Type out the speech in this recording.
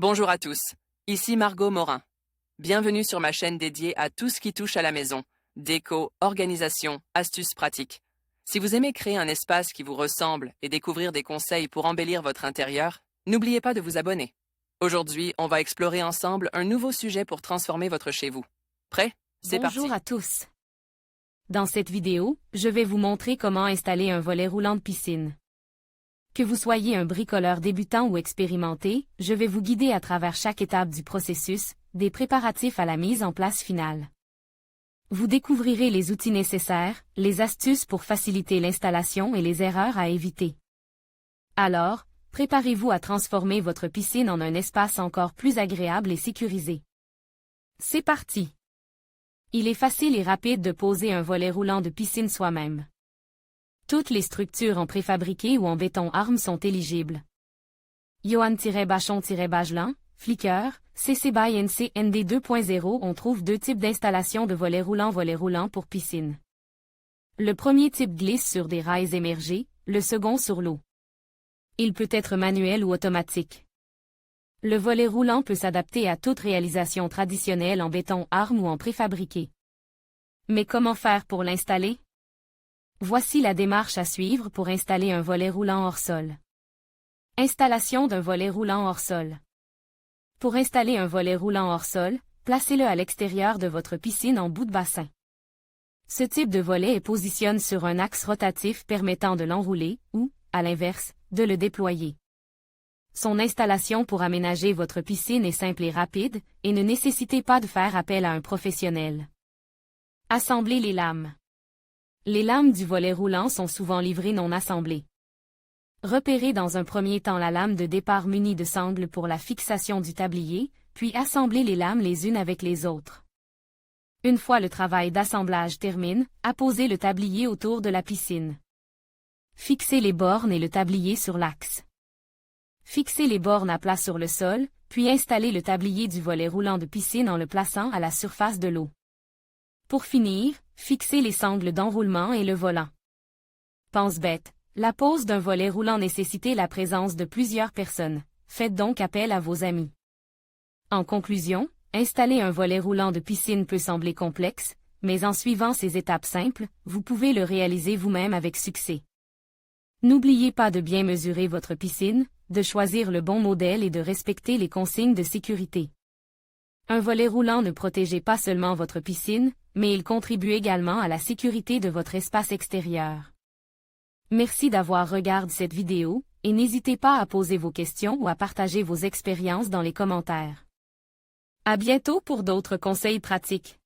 Bonjour à tous, ici Margot Morin. Bienvenue sur ma chaîne dédiée à tout ce qui touche à la maison, déco, organisation, astuces pratiques. Si vous aimez créer un espace qui vous ressemble et découvrir des conseils pour embellir votre intérieur, n'oubliez pas de vous abonner. Aujourd'hui, on va explorer ensemble un nouveau sujet pour transformer votre chez vous. Prêt? C'est parti! Bonjour à tous. Dans cette vidéo, je vais vous montrer comment installer un volet roulant de piscine. Que vous soyez un bricoleur débutant ou expérimenté, je vais vous guider à travers chaque étape du processus, des préparatifs à la mise en place finale. Vous découvrirez les outils nécessaires, les astuces pour faciliter l'installation et les erreurs à éviter. Alors, préparez-vous à transformer votre piscine en un espace encore plus agréable et sécurisé. C'est parti! Il est facile et rapide de poser un volet roulant de piscine soi-même. Toutes les structures en préfabriqué ou en béton arme sont éligibles. Johan-Bachon-Bagelin, Flickr, CC BY NC ND 2.0. On trouve deux types d'installation de volets roulants pour piscine. Le premier type glisse sur des rails émergés, le second sur l'eau. Il peut être manuel ou automatique. Le volet roulant peut s'adapter à toute réalisation traditionnelle en béton arme ou en préfabriqué. Mais comment faire pour l'installer? Voici la démarche à suivre pour installer un volet roulant hors sol. Installation d'un volet roulant hors sol. Pour installer un volet roulant hors sol, placez-le à l'extérieur de votre piscine en bout de bassin. Ce type de volet est positionné sur un axe rotatif permettant de l'enrouler ou, à l'inverse, de le déployer. Son installation pour aménager votre piscine est simple et rapide, et ne nécessitez pas de faire appel à un professionnel. Assemblez les lames. Les lames du volet roulant sont souvent livrées non assemblées. Repérez dans un premier temps la lame de départ munie de sangles pour la fixation du tablier, puis assemblez les lames les unes avec les autres. Une fois le travail d'assemblage terminé, apposez le tablier autour de la piscine. Fixez les bornes et le tablier sur l'axe. Fixez les bornes à plat sur le sol, puis installez le tablier du volet roulant de piscine en le plaçant à la surface de l'eau. Pour finir, fixez les sangles d'enroulement et le volant. Pense bête, la pose d'un volet roulant nécessitait la présence de plusieurs personnes, faites donc appel à vos amis. En conclusion, installer un volet roulant de piscine peut sembler complexe, mais en suivant ces étapes simples, vous pouvez le réaliser vous-même avec succès. N'oubliez pas de bien mesurer votre piscine, de choisir le bon modèle et de respecter les consignes de sécurité. Un volet roulant ne protège pas seulement votre piscine, mais il contribue également à la sécurité de votre espace extérieur. Merci d'avoir regardé cette vidéo, et n'hésitez pas à poser vos questions ou à partager vos expériences dans les commentaires. À bientôt pour d'autres conseils pratiques.